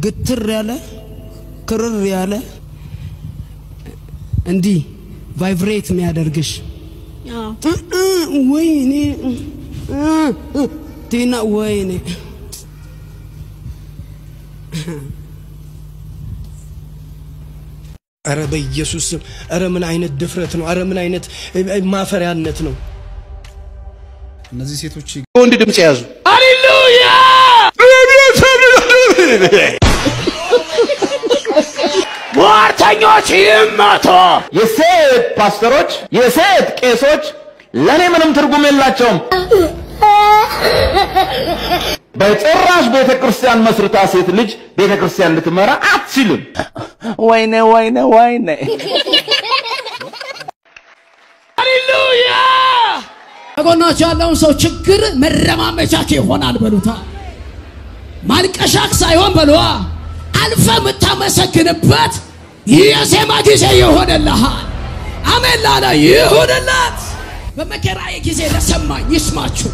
ግትር ያለ ክርር ያለ እንዲ ቫይብሬት የሚያደርግሽ ወይኔ ቲና ወይኔ አረ በኢየሱስ አረ ምን አይነት ድፍረት ነው አረ ምን አይነት ማፈሪያነት ነው እነዚህ ሴቶች ወንድ ድምጽ ያዙ ሃሌሉያ ሟርተኞች ይመቱ የሴት ፓስተሮች የሴት ቄሶች ለኔ ምንም ትርጉም የላቸውም በጭራሽ ቤተክርስቲያን መስርታ ሴት ልጅ ቤተክርስቲያን ልትመራ አትችልም ወይኔ ወይኔ ወይኔ ሃሌሉያ አጎናቸው ያለውን ሰው ችግር መረማመቻክ ይሆናል በሉታ ማልቀሻክ ሳይሆን በሉዋ አልፈ መታመሰግንበት የሴማ ጊዜ ይሆንልሃል አሜን ላላ ይሆንላት በመከራዬ ጊዜ ለሰማኝ ይስማችሁ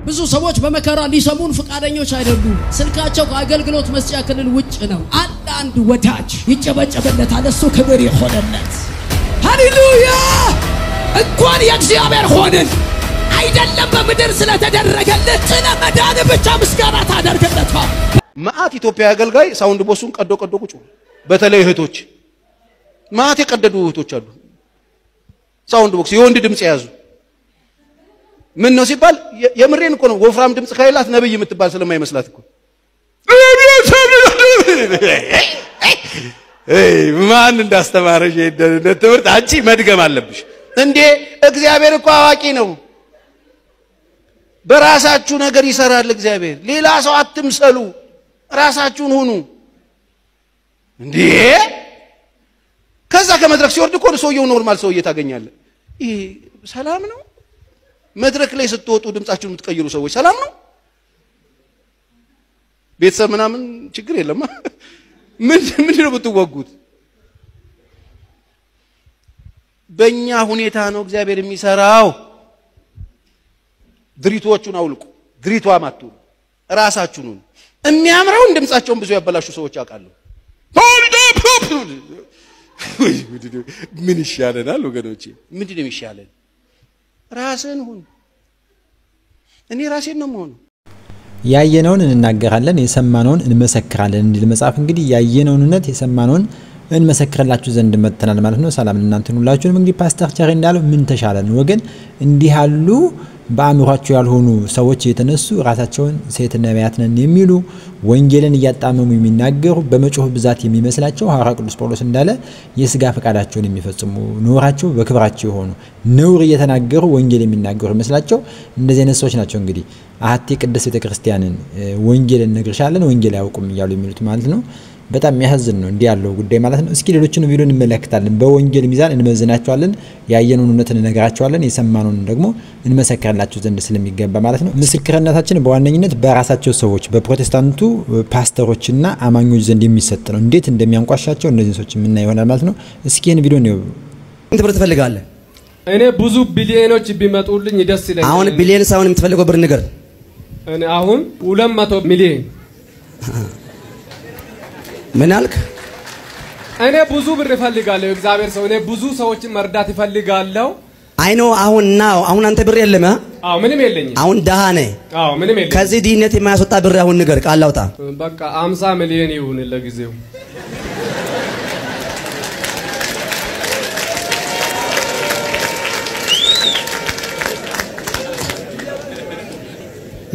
ብዙ ሰዎች በመከራ ሊሰሙን ፍቃደኞች አይደሉም ስልካቸው ከአገልግሎት መስጫ ክልል ውጭ ነው አንድ ወዳጅ ይጨበጨበለታል እሱ ክብር ይሆንለት ሃሌሉያ እንኳን የእግዚአብሔር ሆነን አይደለም በመድር ስለተደረገለት ስለመዳን ብቻ ምስጋና ታደርግለታል ማአት ኢትዮጵያ አገልጋይ ሳውንድ ቦሱን ቀዶ ቁጭ በተለይ እህቶች ማአት የቀደዱ እህቶች አሉ ሳውንድ ቦክስ የወንድ ድምጽ ያዙ ምን ነው ሲባል የምሬን እኮ ነው ወፍራም ድምጽ ከሌላት ነብይ የምትባል ስለማይመስላት እኮ ማን እንዳስተማረሽ ትምህርት አንቺ መድገም አለብሽ እንዴ እግዚአብሔር እኮ አዋቂ ነው በራሳችሁ ነገር ይሰራል እግዚአብሔር ሌላ ሰው አትምሰሉ ራሳችሁን ሁኑ እንዴ ከዛ ከመድረክ ሲወርድ እኮ ሰውየው ኖርማል ሰውዬ ታገኛለ ይሄ ሰላም ነው መድረክ ላይ ስትወጡ ድምጻችሁን የምትቀይሩ ሰዎች ሰላም ነው ቤተሰብ ምናምን ችግር የለም ምን ነው ብትወጉት በእኛ ሁኔታ ነው እግዚአብሔር የሚሰራው ድሪቶቹን አውልቁ ድሪቷ ማቱ ራሳችሁን ሁኑ የሚያምረውን ድምጻቸውን ብዙ ያበላሹ ሰዎች አውቃለሁ ምን ይሻለናል ወገኖቼ ምንድነው ይሻለን ራስን ሁን እኔ ራሴን ነው የምሆነው ያየነውን እንናገራለን የሰማነውን እንመሰክራለን እንዲል መጽሐፍ እንግዲህ ያየነውንነት የሰማነውን እንመሰክራላችሁ ዘንድ መተናል ማለት ነው ሰላም ለእናንተ ሁላችሁንም እንግዲህ ፓስተር ቸሪ እንዳለው ምን ተሻለን ወገን እንዲህ ያሉ በአእምሯቸው ያልሆኑ ሰዎች የተነሱ ራሳቸውን ሴት ነቢያት ነን የሚሉ ወንጌልን እያጣመሙ የሚናገሩ በመጮህ ብዛት የሚመስላቸው ሐዋርያው ቅዱስ ጳውሎስ እንዳለ የሥጋ ፈቃዳቸውን የሚፈጽሙ ኖራቸው በክብራቸው የሆኑ ነውር እየተናገሩ ወንጌል የሚናገሩ ይመስላቸው እንደዚህ አይነት ሰዎች ናቸው እንግዲህ አሐቲ ቅድስት ቤተክርስቲያንን ወንጌልን ነግርሻለን ወንጌል ያውቁም ይያሉ የሚሉት ማለት ነው በጣም የሚያሳዝን ነው እንዲህ ያለው ጉዳይ ማለት ነው እስኪ ሌሎችን ቪዲዮ እንመለከታለን በወንጌል ሚዛን እንመዝናቸዋለን ያየነውን እውነትን እንነግራቸዋለን የሰማነውን ደግሞ እንመሰክራላችሁ ዘንድ ስለሚገባ ማለት ነው ምስክርነታችን በዋነኝነት በራሳቸው ሰዎች በፕሮቴስታንቱ ፓስተሮችና አማኞች ዘንድ የሚሰጥ ነው እንዴት እንደሚያንቋሻቸው እነዚህ ሰዎች ምን ይሆናል ማለት ነው እስኪ ይሄን ቪዲዮ ነው እንት ብር ትፈልጋለህ እኔ ብዙ ቢሊዮኖች ቢመጡልኝ ደስ ይለኛል አሁን ቢሊዮን ሳይሆን የምትፈልገው ብር ንገር እኔ አሁን 200 ሚሊዮን ምን አልክ እኔ ብዙ ብር እፈልጋለሁ እግዚአብሔር ሰው እኔ ብዙ ሰዎችን መርዳት እፈልጋለሁ አይኖ አሁን አንተ ብር የለም አዎ ምንም የለኝም አሁን ደሃ ነህ አዎ ምንም የለኝም ከዚህ ዲነት የማያስወጣ ብር አሁን ንገር ቃል አውጣ በቃ 50 ሚሊዮን ይሁን ለጊዜው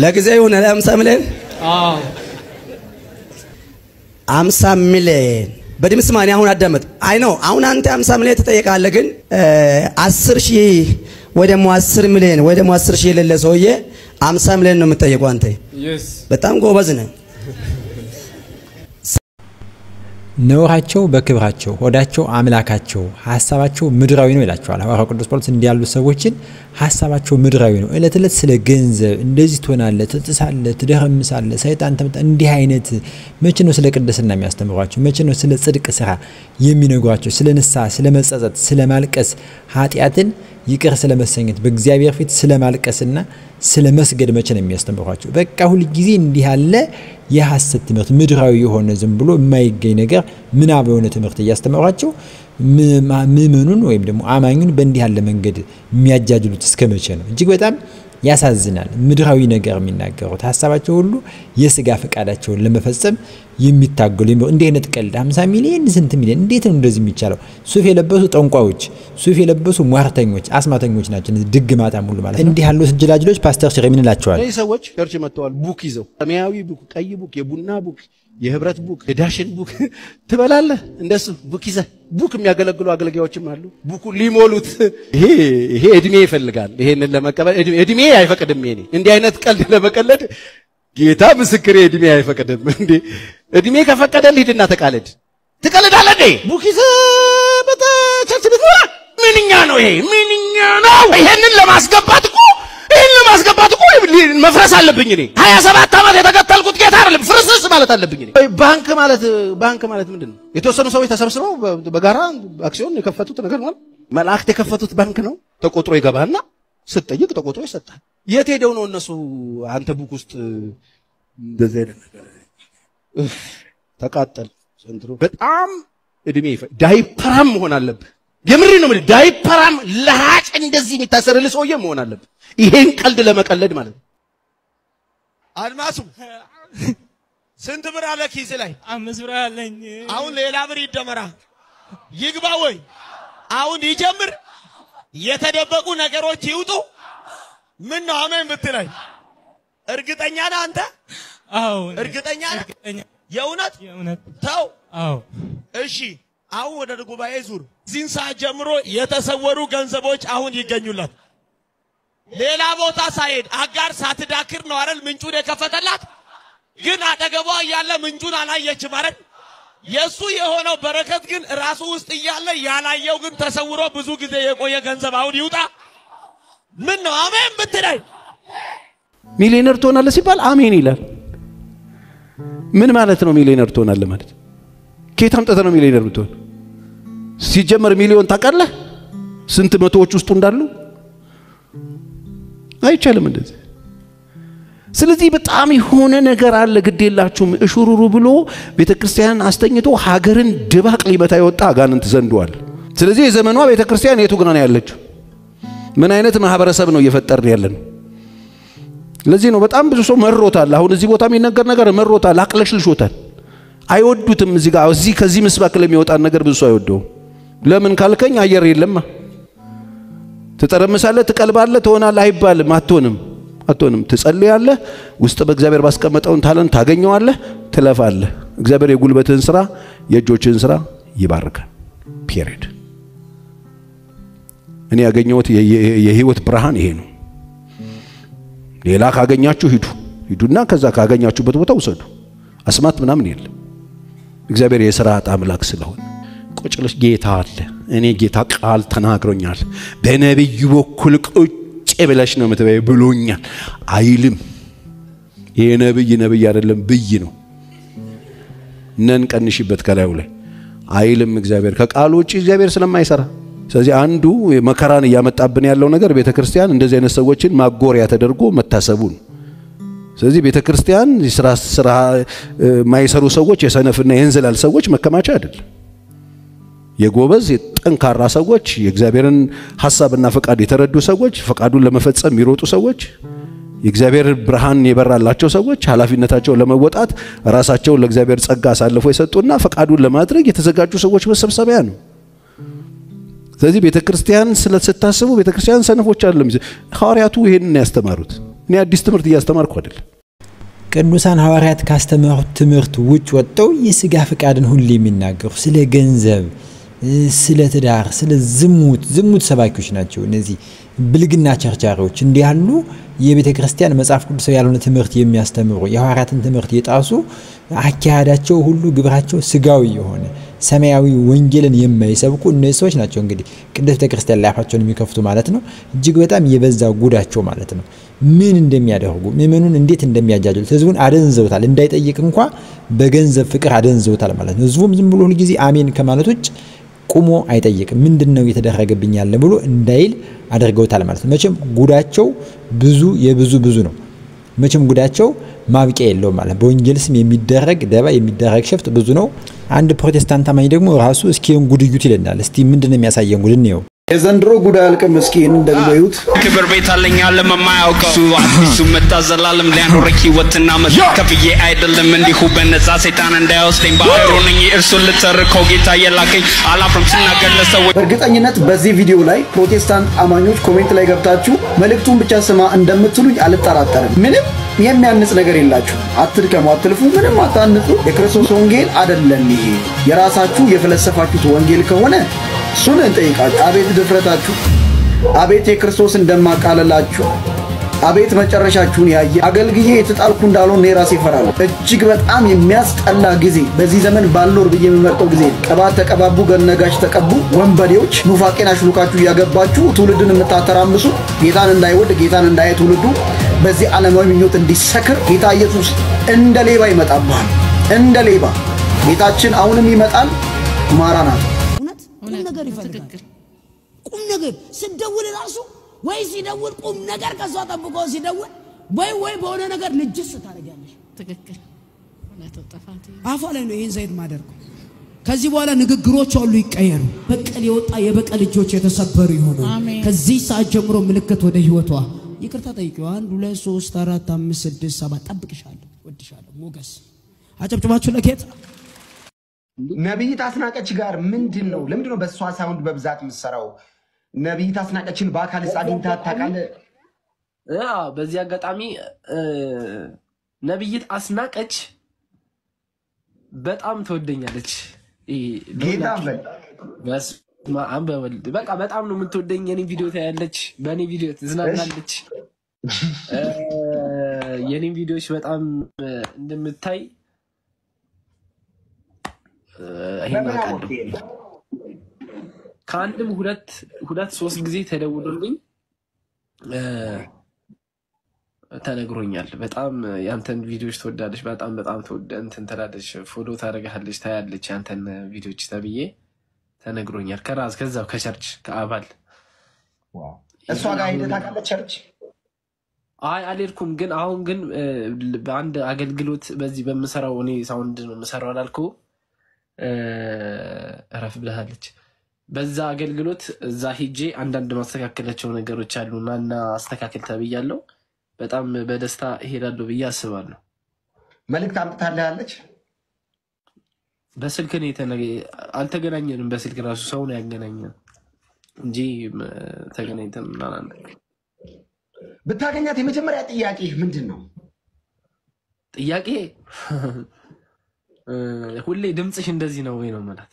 ለጊዜው ይሁን 50 ሚሊዮን አዎ 50 ሚሊዮን በድምጽ ማን አሁን አዳመጥ አይ ነው አሁን አንተ 50 ሚሊዮን ተጠየቃለህ ግን 10,000 ወይ ደግሞ 10 ሚሊዮን ወይ ደግሞ 10,000 የሌለ ሰውዬ 50 ሚሊዮን ነው የምትጠየቀው አንተ በጣም ጎበዝ ነህ ነውራቸው በክብራቸው ሆዳቸው አምላካቸው ሐሳባቸው ምድራዊ ነው ይላቸዋል ሐዋርያው ቅዱስ ጳውሎስ እንዲያሉ ሰዎችን ሐሳባቸው ምድራዊ ነው እለት ስለ ገንዘብ እንደዚህ ትሆናለህ ትጥሳለህ ትደረምሳለህ ሰይጣን ተመጣ እንዲህ አይነት መቼ ነው ስለ ቅድስና የሚያስተምሯቸው መቼ ነው ስለ ጽድቅ ስራ የሚነግሯቸው ስለ ንስሐ ስለ መጸጸት ስለ ማልቀስ ኃጢያትን ይቅር ስለ መሰኘት በእግዚአብሔር ፊት ስለ ማልቀስና ስለ መስገድ መቼ ነው የሚያስተምሯቸው? በቃ ሁሉ ጊዜ እንዲህ ያለ የሐሰት ትምህርት ምድራዊ የሆነ ዝም ብሎ የማይገኝ ነገር ምናብ የሆነ ትምህርት እያስተምሯቸው ምእመኑን ወይም ደግሞ አማኙን በእንዲህ ያለ መንገድ የሚያጃጅሉት እስከ መቼ ነው? እጅግ በጣም ያሳዝናል። ምድራዊ ነገር የሚናገሩት ሐሳባቸው ሁሉ የሥጋ ፈቃዳቸውን ለመፈጸም የሚታገሉ እንዴ አይነት ቀልድ 50 ሚሊዮን ስንት ሚሊዮን እንዴት ነው እንደዚህ የሚቻለው? ሱፍ የለበሱ ጠንቋዮች፣ ሱፍ የለበሱ ሟርተኞች፣ አስማተኞች ናቸው እነዚህ ድግማታ ሙሉ ማለት እንዲህ ያሉት ጅላጅሎች ፓስተር ሽሬ ምን ይላቸዋል? እነዚህ ሰዎች ቸርች መጥተዋል ቡክ ይዘው ሰማያዊ ቡክ፣ ቀይ ቡክ፣ የቡና ቡክ፣ የህብረት ቡክ፣ የዳሽን ቡክ ትበላለህ እንደሱ ቡክ ይዘህ ቡክ የሚያገለግሉ አገልጋዮችም አሉ። ቡኩ ሊሞሉት ይሄ እድሜ ይፈልጋል። ይሄንን ለመቀበል እድሜ አይፈቅድም። ይሄ እንዲህ አይነት ቀልድ ለመቀለድ ጌታ ምስክሬ እድሜ አይፈቅድም። እንዴ እድሜ ከፈቀደልህ ሂድና ተቃለድ። ትቀልዳለህ እንዴ? ቡክ ይዘህ በተቸርች ልትኖር ምንኛ ነው ይሄ? ምንኛ ነው? ይሄንን ለማስገባት እኮ መፍረስ አለብኝ እኔ 27 ዓመት የተከተልኩት ጌታ አይደለም ፍርስስ ማለት አለብኝ እኔ። ባንክ ማለት ምንድነው? የተወሰኑ ሰዎች ተሰብስበው በጋራ አክሲዮን የከፈቱት ነገር ነው። መላእክት የከፈቱት ባንክ ነው። ተቆጥሮ ይገባና ስትጠይቅ ተቆጥሮ ይሰጣል። የት ሄደው ነው እነሱ አንተ ቡክ ውስጥ እንደዚህ አይነት ነገር ተቃጠል ሰንትሮ በጣም እድሜ ዳይፐራም መሆን አለብህ። የምሪ ነው ማለት ዳይፐራም ለሃጭ እንደዚህ የሚታሰርልህ ሰውዬ መሆን አለብህ። ይሄን ቀልድ ለመቀለድ ማለት ነው። አድማሱ ስንት ብር አለ ኪስ ላይ? 5 ብር አለኝ። አሁን ሌላ ብር ይደመራ ይግባ ወይ? አሁን ይጀምር። የተደበቁ ነገሮች ይውጡ። ምን ነው አሜን ብትለኝ እርግጠኛ ነህ አንተ? አዎ እርግጠኛ ነህ? የእውነት ተው። አዎ እሺ አሁን ወደ ጉባኤ ዙር። እዚህን ሰዓት ጀምሮ የተሰወሩ ገንዘቦች አሁን ይገኙላት። ሌላ ቦታ ሳይሄድ አጋር ሳትዳክር ነው አይደል ምንጩን የከፈተላት? ግን አጠገቧ ያለ ምንጩን አላየችም አይደል? የሱ የሆነው በረከት ግን ራሱ ውስጥ እያለ ያላየው ግን ተሰውሮ ብዙ ጊዜ የቆየ ገንዘብ አሁን ይውጣ። ምን ነው አሜን ብትለኝ ሚሊዮነር ትሆናለህ ሲባል አሜን ይላል። ምን ማለት ነው ሚሊዮነር ትሆናለህ ማለት? ከየት አምጥተህ ነው ሚሊዮነር የምትሆን? ሲጀመር ሚሊዮን ታውቃለህ ስንት መቶዎች ውስጥ እንዳሉ? አይቻልም እንደዚህ። ስለዚህ በጣም የሆነ ነገር አለ ግዴላችሁም። እሹሩሩ ብሎ ቤተክርስቲያን አስተኝቶ ሀገርን ድባቅ ሊመታ የወጣ አጋንንት ዘንዷል። ስለዚህ የዘመኗ ቤተክርስቲያን የቱ ግና ነው ያለችው? ምን አይነት ማህበረሰብ ነው እየፈጠርን ያለን? ለዚህ ነው በጣም ብዙ ሰው መሮታል። አሁን እዚህ ቦታ የሚነገር ነገር መሮታል፣ አቅለሽልሾታል። አይወዱትም። እዚህ ከዚህ ምስባክ ለሚወጣን ነገር ብዙ ሰው አይወደው። ለምን ካልከኝ አየር የለማ። ትጠረምሳለህ፣ ትቀልባለህ፣ ትሆናለህ አይባልም። አትሆንም። ትጸልያለህ፣ ውስጥ በእግዚአብሔር ባስቀመጠውን ታለን ታገኘዋለህ፣ ትለፋለህ። እግዚአብሔር የጉልበትህን ስራ የእጆችህን ስራ ይባርካል። ፒሪድ። እኔ ያገኘሁት የህይወት ብርሃን ይሄ ነው። ሌላ ካገኛችሁ ሂዱና ከዛ ካገኛችሁበት ቦታ ውሰዱ። አስማት ምናምን የለም። እግዚአብሔር የሥርዓት አምላክ ስለሆነ ቁጭልሽ ጌታ አለ። እኔ ጌታ ቃል ተናግሮኛል፣ በነብዩ በኩል ቁጭ ብለሽ ነው የምትበይ ብሎኛል አይልም። ይሄ ነብይ አይደለም ብይ ነው። ነን ቀንሽበት ከላዩ ላይ አይልም። እግዚአብሔር ከቃሉ ውጪ እግዚአብሔር ስለማይሰራ ስለዚህ አንዱ መከራን ያመጣብን ያለው ነገር ቤተክርስቲያን እንደዚህ አይነት ሰዎችን ማጎሪያ ተደርጎ መታሰቡን። ስለዚህ ቤተክርስቲያን ስራ ማይሰሩ ሰዎች የሰነፍና የእንዝላል ሰዎች መከማቻ አይደለም። የጎበዝ የጠንካራ ሰዎች የእግዚአብሔርን ሐሳብና ፈቃድ የተረዱ ሰዎች ፈቃዱን ለመፈጸም የሚሮጡ ሰዎች የእግዚአብሔር ብርሃን የበራላቸው ሰዎች ኃላፊነታቸውን ለመወጣት ራሳቸውን ለእግዚአብሔር ጸጋ አሳልፈው የሰጡና ፈቃዱን ለማድረግ የተዘጋጁ ሰዎች መሰብሰቢያ ነው። ስለዚህ ቤተክርስቲያን ስለተታሰቡ ቤተክርስቲያን ሰነፎች አይደለም። ሐዋርያቱ ይሄንን ያስተማሩት። እኔ አዲስ ትምህርት እያስተማርኩ አይደለም። ቅዱሳን ሐዋርያት ካስተማሩት ትምህርት ውጭ ወጥተው የሥጋ ፈቃድን ሁሉ የሚናገሩ ስለ ገንዘብ፣ ስለ ትዳር፣ ስለ ዝሙት ሰባኪዎች ናቸው። እነዚህ ብልግና ቸርቻሪዎች እንዲህ ያሉ የቤተ ክርስቲያን መጽሐፍ ቅዱሳዊ ያልሆነ ትምህርት የሚያስተምሩ የሐዋርያትን ትምህርት የጣሱ አካሄዳቸው ሁሉ ግብራቸው ስጋዊ የሆነ ሰማያዊ ወንጌልን የማይሰብኩ እነዚህ ሰዎች ናቸው። እንግዲህ ቅድስት ቤተ ክርስቲያን ላይ አፋቸውን የሚከፍቱ ማለት ነው። እጅግ በጣም የበዛ ጉዳቸው ማለት ነው። ምን እንደሚያደርጉ ምእመኑን እንዴት እንደሚያጃጅሉት ህዝቡን አደንዘውታል። እንዳይጠይቅ እንኳን በገንዘብ ፍቅር አደንዘውታል ማለት ነው። ህዝቡም ዝም ብሎ ሁሉ ጊዜ አሜን ከማለት ውጭ ቁሞ አይጠይቅም ምንድነው እየተደረገብኝ ያለ ብሎ እንዳይል አድርገውታል ማለት ነው መቼም ጉዳቸው ብዙ ነው መቼም ጉዳቸው ማብቂያ የለው ማለት በወንጌል ስም የሚደረግ ደባ የሚደረግ ሸፍት ብዙ ነው አንድ ፕሮቴስታንት አማኝ ደግሞ ራሱ እስኪን ጉድዩት ይለናል እስቲ ምንድነው የሚያሳየን ጉድ ነው የዘንድሮ ጉዳ አልቀም እስኪን እንደሚዩት ክብር ቤት አለኛ ለማያውቀው አዲሱ መታዘላለም ሊያኖርክ ህይወትና መከፍዬ አይደለም እንዲሁ በነዛ ሰይጣን እንዳይወስደኝ ባሮነኝ እርሱን ልተርከው ጌታ የላከኝ አላፍርም ስናገር ለሰዎች በእርግጠኝነት በዚህ ቪዲዮ ላይ ፕሮቴስታንት አማኞች ኮሜንት ላይ ገብታችሁ መልእክቱን ብቻ ስማ እንደምትሉኝ አልጠራጠርም ምንም የሚያንጽ ነገር የላችሁ አትድከሙ አትልፉ ምንም አታንጹ የክርስቶስ ወንጌል አይደለም ይሄ የራሳችሁ የፈለሰፋችሁት ወንጌል ከሆነ ሱን እንጠይቃችሁ አቤት ድፍረታችሁ አቤት የክርስቶስ እንደማቃለላችሁ አቤት መጨረሻችሁን ያየ አገልግዬ የተጣልኩ እንዳልሆነ ራሴ ይፈራል እጅግ በጣም የሚያስጠላ ጊዜ በዚህ ዘመን ባልኖር በየ የሚመርጠው ጊዜ ቀባት ተቀባቡ ገነጋሽ ተቀቡ ወንበዴዎች ኑፋቄን አሽሉካችሁ ያገባችሁ ትውልድን የምታተራምሱ ጌታን እንዳይወድ ጌታን እንዳይ ትውልዱ በዚህ ዓለማዊ ምኞት እንዲሰክር ጌታ ኢየሱስ እንደ ሌባ ይመጣባል እንደ ሌባ ጌታችን አሁንም ይመጣል ማራናት ቁም ነገር ይፈልጋል ቁም ነገር ሲደውል ራሱ ወይ ሲደውል ቁም ነገር ከሷ ጠብቆ ሲደውል ወይ በሆነ ነገር ልጅስ ታረጋለሽ ትክክል ለተጠፋት አፋ ላይ ነው ይሄን ዘይት ማደርኩ ከዚህ በኋላ ንግግሮች ሁሉ ይቀየሩ በቀል የወጣ የበቀል እጆች የተሰበሩ ይሆኑ ከዚህ ሰዓት ጀምሮ ምልክት ወደ ህይወቷ ይቅርታ ጠይቂው 1 2 3 4 5 6 7 ጠብቅሻለሁ ወድሻለሁ ሞገስ አጨብጭባችሁ ለጌታ ነብይት አስናቀች ጋር ምንድነው ለምንድነው በሷ ሳውንድ በብዛት ምሰራው ነብይት አስናቀችን በአካል አግኝታ ታውቃለህ በዚህ አጋጣሚ ነብይት አስናቀች በጣም ተወደኛለች ጌታ በቃ በጣም ነው የምትወደኝ የኔ ቪዲዮ ታያለች በኔ ቪዲዮ ትዝናናለች የኔ ቪዲዮዎች በጣም እንደምታይ ከአንድም ሁለት ሶስት ጊዜ ተደውሎልኝ ተነግሮኛል በጣም ያንተን ቪዲዮዎች ተወዳለች በጣም ተወደንተን ተላደች ፎሎ ታረጋለች ታያለች ያንተን ቪዲዮዎች ተብዬ ተነግሮኛል ከዛው ከቸርች ከአባል እሷ ጋር ሄደህ ታውቃለህ ቸርች አልሄድኩም ግን አሁን ግን በአንድ አገልግሎት በዚህ በመሰራው እኔ ሳውንድ ነው መሰራው አላልኩ ረፍ ብለሃለች በዛ አገልግሎት እዛ ሄጄ አንዳንድ ማስተካከላቸው ነገሮች አሉና አስተካክል ተብያለሁ በጣም በደስታ እሄዳለሁ ብዬ አስባለሁ መልእክት አምጥታለች በስልክ ነው አልተገናኘንም በስልክ ራሱ ሰው ነው ያገናኘን እንጂ ተገናኝተን እናናን ብታገኛት የመጀመሪያ ጥያቄ ምንድነው ጥያቄ ሁሌ ድምጽሽ እንደዚህ ነው ወይ ነው ማለት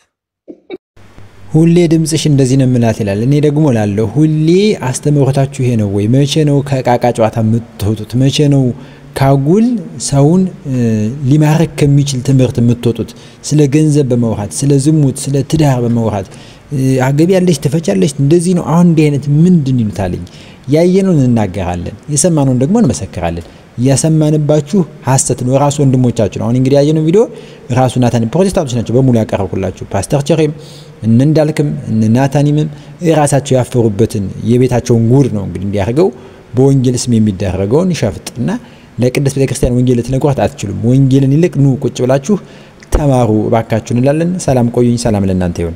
ሁሌ ድምጽሽ እንደዚህ ነው ማለት ይላል እኔ ደግሞ ላለው ሁሌ አስተምሮታችሁ ይሄ ነው ወይ መቼ ነው ከቃቃ ጨዋታ የምትወጡት መቼ ነው ካጉል ሰውን ሊማረክ ከሚችል ትምህርት የምትወጡት ስለ ገንዘብ በመውሃት ስለ ዝሙት ስለ ትዳር በመውሃት አገቢ ያለሽ ተፈጫለሽ እንደዚህ ነው አሁን እንዲህ አይነት ምንድን ይሉታልኝ ያየነውን እናገራለን የሰማነውን ደግሞ እንመሰክራለን ያሰማንባችሁ ሐሰት ነው ራስ ወንድሞቻችሁ ነው አሁን እንግዲህ ያየነው ቪዲዮ ራሱ ናታን ፕሮቴስታንቶች ናቸው በሙሉ ያቀርቡላችሁ ፓስተር ቸሬም እንዳልክም ናታኒምም ራሳቸው ያፈሩበትን የቤታቸውን ጉድ ነው እንግዲህ እንዲያርገው በወንጌል ስም የሚደረገውን ሸፍጥና ለቅድስት ቤተክርስቲያን ወንጌል ልትነግሯት አትችሉም ወንጌልን ይልቅ ኑ ቁጭ ብላችሁ ተማሩ ባካችሁ እንላለን ሰላም ቆዩኝ ሰላም ለእናንተ ይሁን